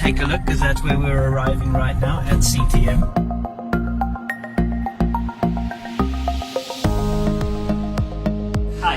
take a look, because that's where we're arriving right now, at CTM. Hi,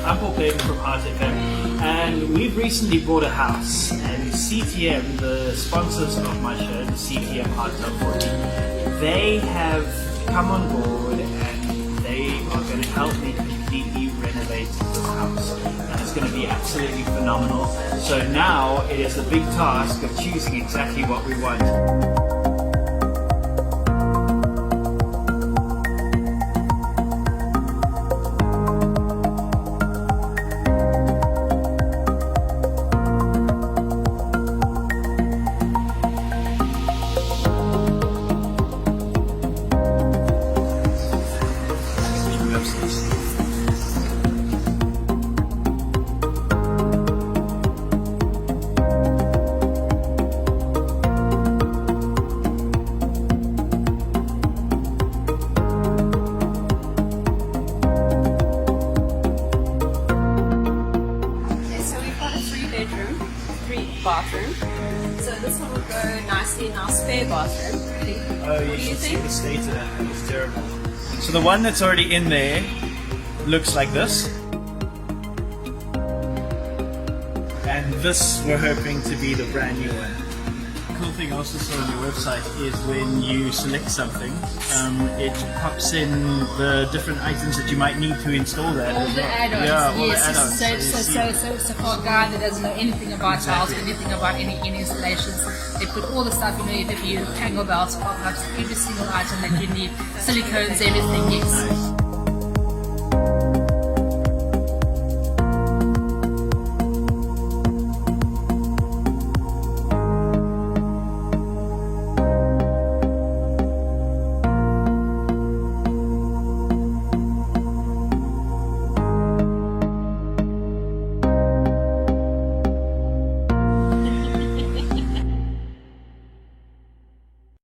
I'm Paul Playdon from FM, and we've recently bought a house, and CTM, the sponsors of my show, the CTM Hotel 40, they have come on board and they are going to help me completely renovate this house, and it's going to be absolutely phenomenal. So now it is the big task of choosing exactly what we want. Bathroom. So this one will go nicely in our spare bathroom. Oh, you should see the state of that. It's terrible. So the one that's already in there looks like this. And this we're hoping to be the brand new one. The cool thing I also saw on your website is when you select something, it pops in the different items that you might need to install that. All the add-ons, yeah, all yes. the add-ons. So for a guy that doesn't know anything about tiles, anything about any installations, they put all the stuff, if you tangle belts, pop-ups, every single item that you need, silicones, everything, yes. Nice.